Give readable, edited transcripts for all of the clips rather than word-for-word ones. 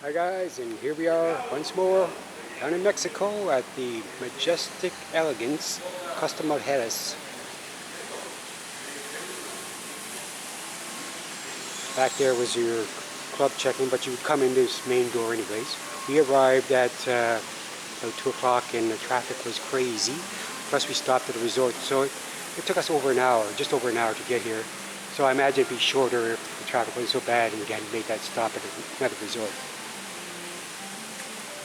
Hi guys, and here we are once more down in Mexico at the Majestic Elegance Costa Mujeres. Back there was your club check-in, but you would come in this main door anyways. We arrived at about 2 o'clock and the traffic was crazy. Plus we stopped at a resort, so it took us over an hour, just over an hour to get here. So I imagine it'd be shorter if the traffic wasn't so bad and we hadn't made that stop at another resort.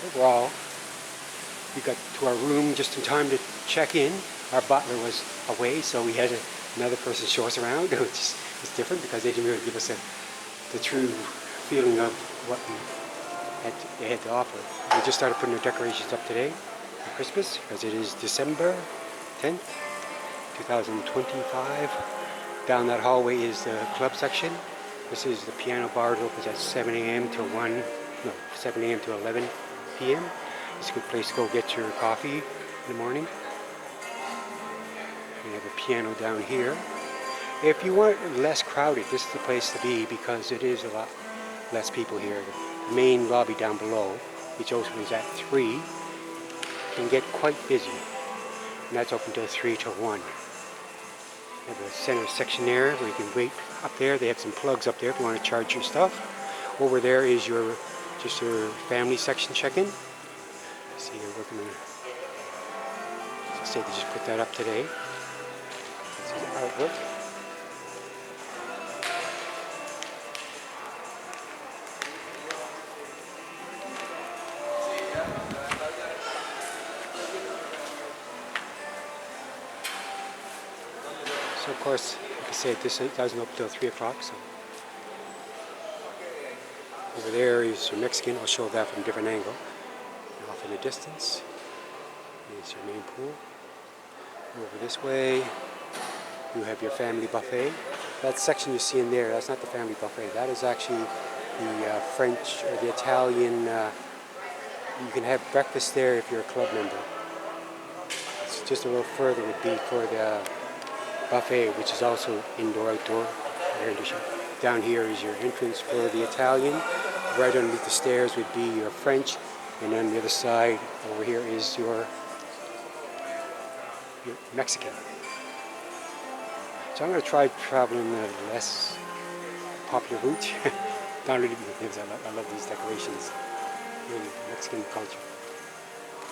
Overall, we got to our room just in time to check in. Our butler was away, so we had another person show us around, which is different because they didn't really give us the true feeling of what they had to offer. We just started putting our decorations up today for Christmas because it is December 10th, 2025. Down that hallway is the club section. This is the piano bar. It opens at 7 a.m. to 7 a.m. to 11 p.m. It's a good place to go get your coffee in the morning. We have a piano down here. If you want less crowded, this is the place to be because it is a lot less people here. The main lobby down below, which opens at 3, can get quite busy. And that's open till 3 till 1. They have a center section there where you can wait up there. They have some plugs up there if you want to charge your stuff. Over there is just your family section check-in. See, you're working on it. As I said, they just put that up today. This is artwork. So of course, like I said, this doesn't open till 3 o'clock. So over there is your Mexican. I'll show that from a different angle. And off in the distance is your main pool. Over this way, you have your family buffet. That section you see in there, that's not the family buffet. That is actually the French or the Italian. You can have breakfast there if you're a club member. It's just a little further would be for the buffet, which is also indoor-outdoor air conditioning. Down here is your entrance for the Italian. Right underneath the stairs would be your French, and on the other side over here is your Mexican. So I'm going to try traveling a less popular route. Not really because I love these decorations in Mexican culture.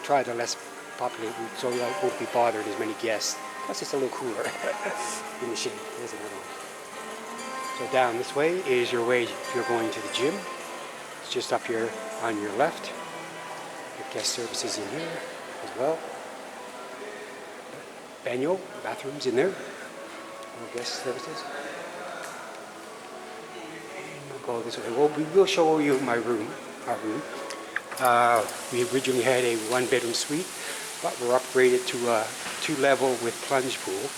Try the less popular route so I won't be bothered as many guests. Plus it's a little cooler in the shade. There's another one. So down this way is your way if you're going to the gym. It's just up here on your left. Your guest services in here as well. Baño, bathrooms in there. More guest services. We'll go this way. Well, we will show you my room, our room. We originally had a 1-bedroom suite, but we're upgraded to a 2-level with plunge pool,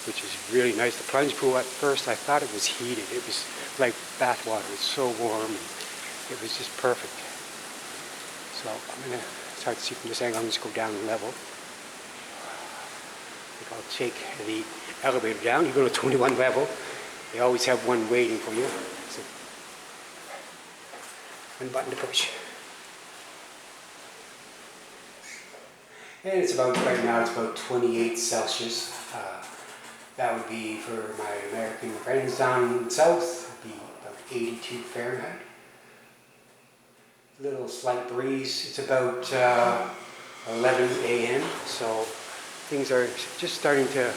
which is really nice. The plunge pool, at first I thought it was heated. It was like bath water. It's so warm. And it was just perfect. So I'm going to, it's hard to see from this angle. I'm just go down a level. I think I'll take the elevator down. You go to 21 level. They always have one waiting for you. So one button to push. And it's about, right now it's about 28 Celsius. That would be for my American friends down south, would be about 82 Fahrenheit. Little slight breeze. It's about 11 a.m. so things are just starting to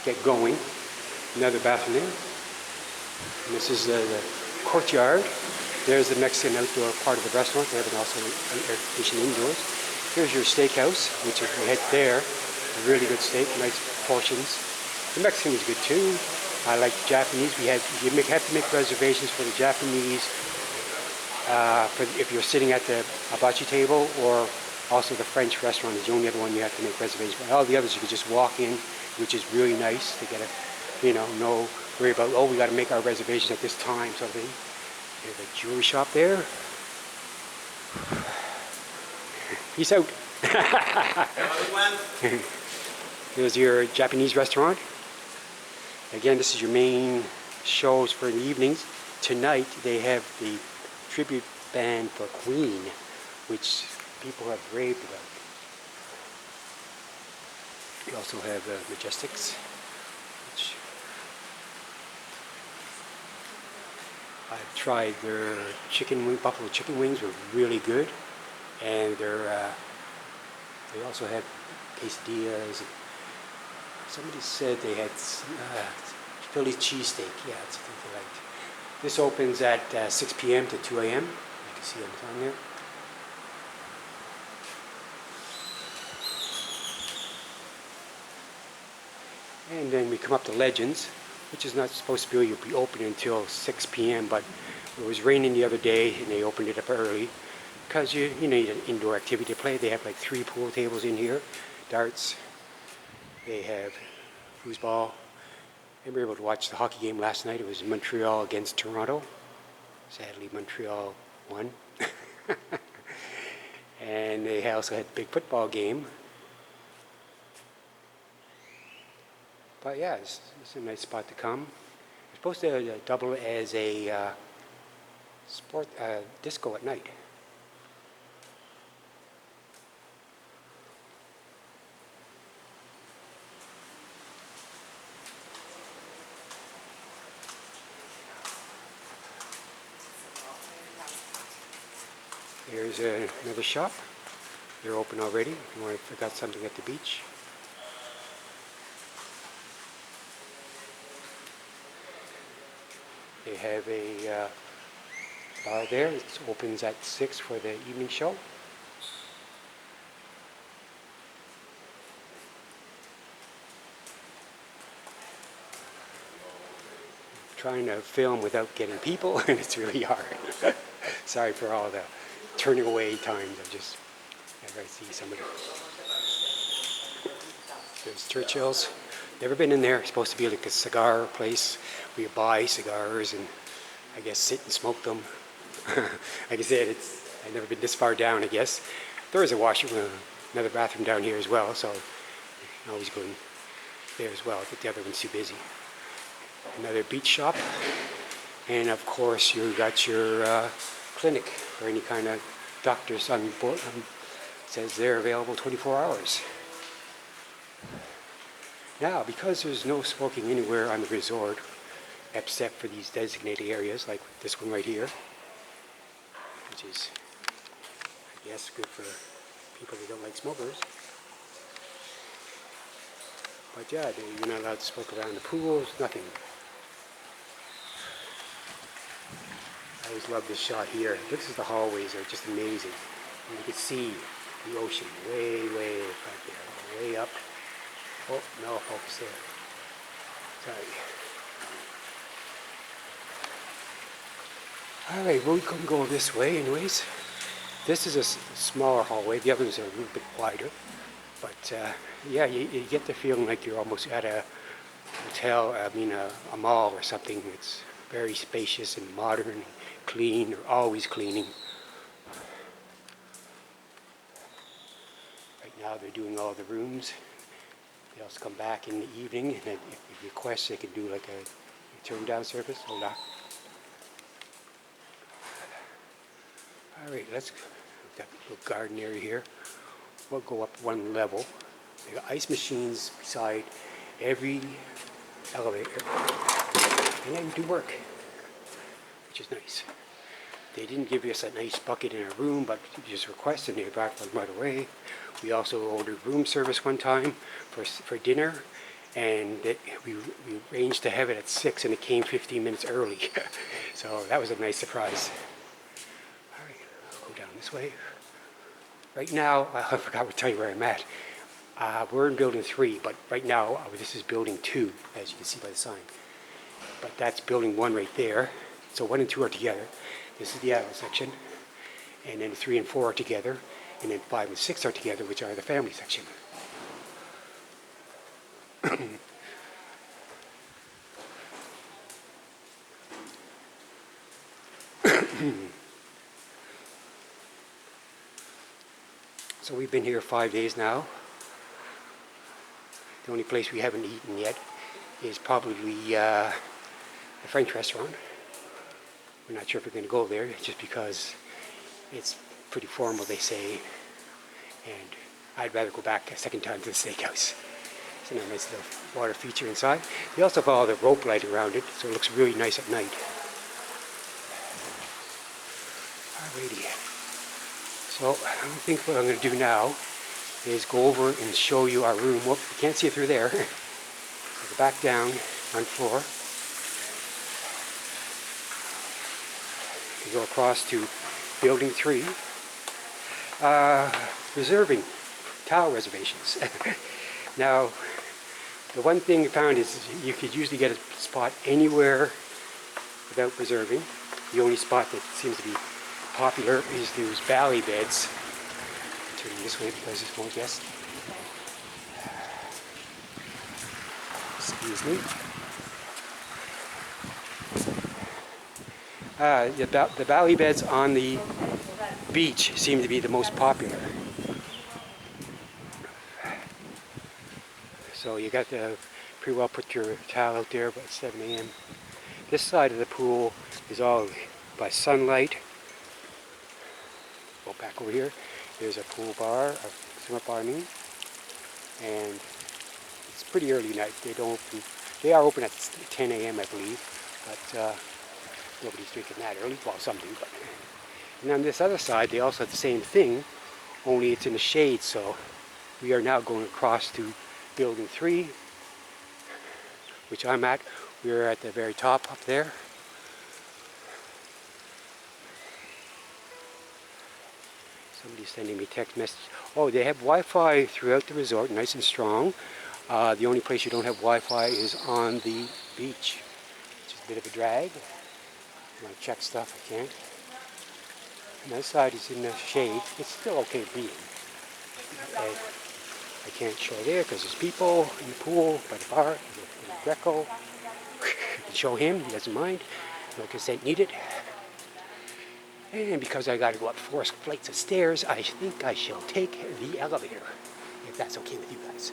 get going. Another bathroom there. And this is the courtyard. There's the Mexican outdoor part of the restaurant. They have also an air conditioning indoors. Here's your steakhouse, which is right there. A really good steak, nice portions. The Mexican is good too. I like the Japanese. You have to make reservations for the Japanese. If you're sitting at the hibachi table, or also the French restaurant is the only other one you have to make reservations for. All the others you can just walk in, which is really nice to get no worry about, oh, we got to make our reservations at this time, sort of thing. There's a jewelry shop there. Peace out. There's your Japanese restaurant. Again, this is your main shows for the evenings. Tonight they have the tribute band for Queen, which people have raved about. We also have Majestics, which I've tried. Their buffalo chicken wings were really good, and they also had quesadillas. Somebody said they had Philly cheesesteak. Yeah, that's something they liked. This opens at 6 p.m. to 2 a.m. You can see on the time there. And then we come up to Legends, which is not supposed to be open until 6 p.m. But it was raining the other day, and they opened it up early because you need an indoor activity to play. They have like 3 pool tables in here, darts. They have foosball. We were able to watch the hockey game last night. It was Montreal against Toronto. Sadly, Montreal won. And they also had a big football game. But yeah, it's a nice spot to come. It's supposed to double as a disco at night. Here's another shop. They're open already. If you want to pick out something at the beach. They have a bar there. It opens at 6 for the evening show. Trying to film without getting people, and it's really hard. Sorry for all the turning away times. I see somebody. There's Churchill's. Never been in there. It's supposed to be like a cigar place where you buy cigars and I guess sit and smoke them. Like I said, I've never been this far down, I guess. There is a washroom, another bathroom down here as well, so you can always go in there as well. I think the other one's too busy. Another beach shop. And of course, you got your clinic or any kind of doctors on board. It says they're available 24 hours. Now, because there's no smoking anywhere on the resort, except for these designated areas, like this one right here, which is, I guess, good for people that don't like smokers. But yeah, you're not allowed to smoke around the pools, nothing. I always love this shot here. This is the hallways are just amazing. And you can see the ocean way, way back there, way up. Oh, no focus there. Sorry. Alright, we can go this way anyways. This is a smaller hallway. The others are a little bit wider. But yeah, you get the feeling like you're almost at a hotel, a mall or something. It's very spacious and modern and clean. They're always cleaning. Right now they're doing all the rooms. They also come back in the evening, and if you request, they can do like a turn-down service. Hold on. All right, we've got a little garden area here. We'll go up one level. They got ice machines beside every elevator, and then do work, which is nice. They didn't give us a nice bucket in our room, but you just request and they brought them right away. We also ordered room service one time for dinner, and we arranged to have it at 6, and it came 15 minutes early. So that was a nice surprise. All right, I'll go down this way. Right now, I forgot to tell you where I'm at. We're in building 3, but right now this is building 2, as you can see by the sign. But that's building 1 right there. So 1 and 2 are together. This is the adult section, and then 3 and 4 are together, and then 5 and 6 are together, which are the family section. So we've been here 5 days now. The only place we haven't eaten yet is probably the French restaurant. We're not sure if we're going to go there, just because it's pretty formal, they say, and I'd rather go back a second time to the steakhouse. It's a nice little water feature inside. They also have all the rope light around it, so it looks really nice at night. Alrighty. So I think what I'm going to do now is go over and show you our room. Whoop, you can't see it through there. So go back down on floor. We go across to building 3. Reserving, towel reservations. Now, the one thing we found is you could usually get a spot anywhere without reserving. The only spot that seems to be popular is those valley beds. Turning this way because there's more guests. Excuse me. The valley beds on the beach seem to be the most popular. So you got to pretty well put your towel out there by 7 a.m. This side of the pool is all by sunlight. Go back over here. There's a pool bar, a swim bar, I mean, and it's pretty early night. They are open at 10 a.m. I believe, but nobody's drinking that early. Well, some do, but. And on this other side, they also have the same thing, only it's in the shade. So we are now going across to building 3, which I'm at. We're at the very top up there. Somebody's sending me text message. Oh, they have Wi-Fi throughout the resort, nice and strong. The only place you don't have Wi-Fi is on the beach, which is a bit of a drag. I want to check stuff, I can't. And that side is in the shade. It's still okay being. I can't show there because there's people in the pool, by the bar, in the Greco. I can show him, he doesn't mind. No consent needed. And because I got to go up 4 flights of stairs, I think I shall take the elevator, if that's okay with you guys.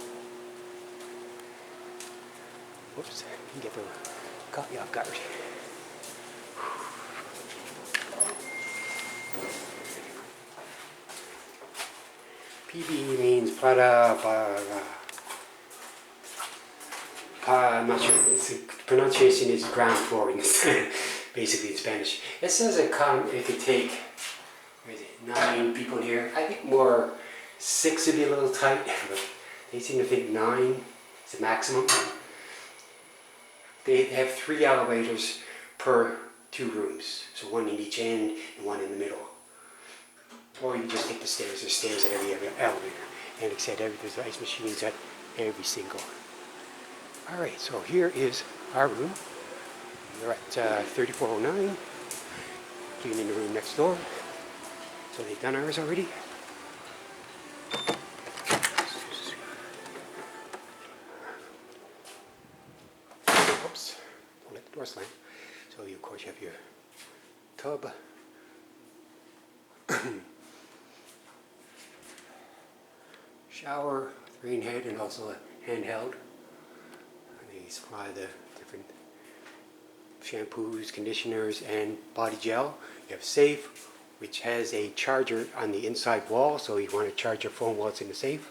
Whoops, you get the caught me off guard. PB means para. I'm not sure. The pronunciation is ground floor, basically in Spanish. It says it could take 9 people in here. I think more 6 would be a little tight, but they seem to think 9 is the maximum. They have 3 elevators per 2 rooms, so 1 in each end and 1 in the middle. Or you just take the stairs. There's stairs at every elevator, and except there's ice machines at every single. All right, so here is our room. We're at 3409, cleaning the room next door. So they've done ours already. Oops, don't let the door slam. So you, of course, you have your tub. Shower, rain head, and also a handheld. They supply the different shampoos, conditioners, and body gel. You have safe, which has a charger on the inside wall, so you want to charge your phone while it's in the safe.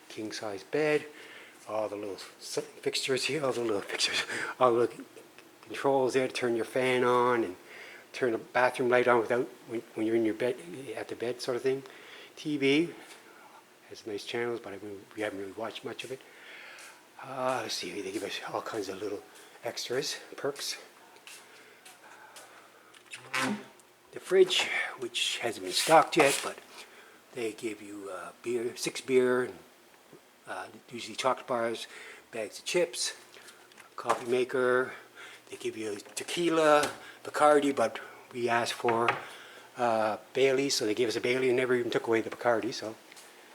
King size bed, all the little fixtures here, all the controls there to turn your fan on and turn the bathroom light on without when you're in your bed, at the bed sort of thing. TV has nice channels, but we haven't really watched much of it. Let's see, they give us all kinds of little extras, perks. The fridge, which hasn't been stocked yet, but they give you beer, 6 beer, usually chocolate bars, bags of chips, coffee maker. They give you tequila, Bacardi, but we asked for Bailey, so they gave us a Bailey and never even took away the Bacardi, so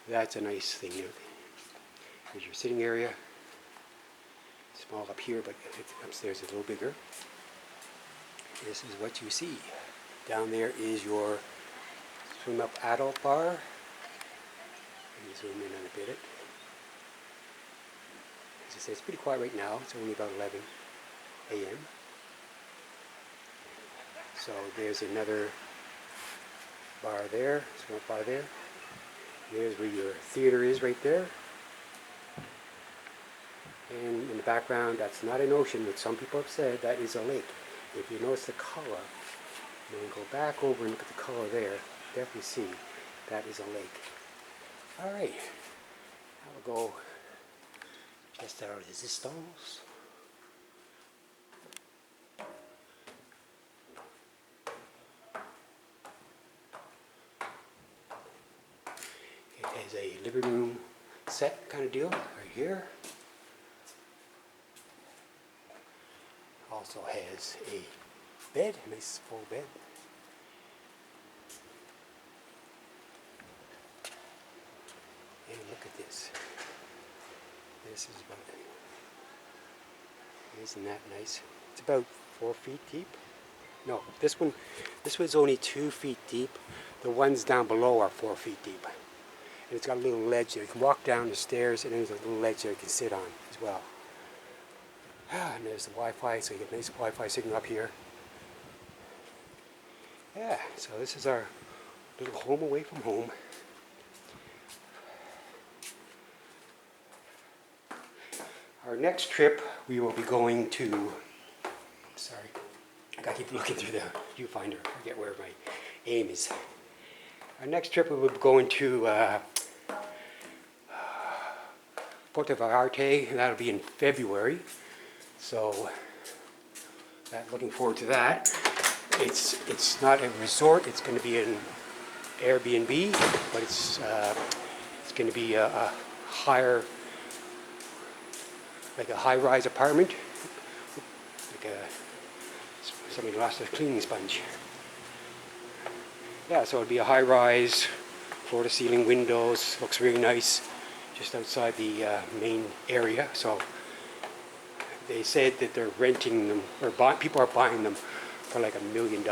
that's a nice thing. Here's your sitting area. Small up here, but upstairs is a little bigger. This is what you see. Down there is your swim up adult bar. Let me zoom in on a bit. As I say, it's pretty quiet right now. It's only about 11 a.m. So there's another bar there, smoke bar there. There's where your theater is right there. And in the background, that's not an ocean, which some people have said, that is a lake. If you notice the color, and then go back over and look at the color there, definitely see that is a lake. All right, now we'll go test our resistance. It has a living room set kind of deal right here. Also has a bed, a nice full bed. And look at this. This is about, isn't that nice? It's about 4 feet deep. No, this one's only 2 feet deep. The ones down below are 4 feet deep. And it's got a little ledge there. You can walk down the stairs and there's a little ledge there you can sit on as well. And there's the Wi-Fi, so you get a nice Wi-Fi signal up here. Yeah, so this is our little home away from home. Our next trip, we will be going to, sorry, I gotta keep looking through the viewfinder, I forget where my aim is. Our next trip, we will be going to Puerto Vallarta, and that'll be in February. So, looking forward to that. It's not a resort, it's going to be an Airbnb, but it's going to be a higher, like a high-rise apartment, like somebody lost their cleaning sponge. Yeah, so it'll be a high-rise, floor-to-ceiling windows, looks really nice, just outside the main area. So they said that they're renting them, or people are buying them for like $1 million.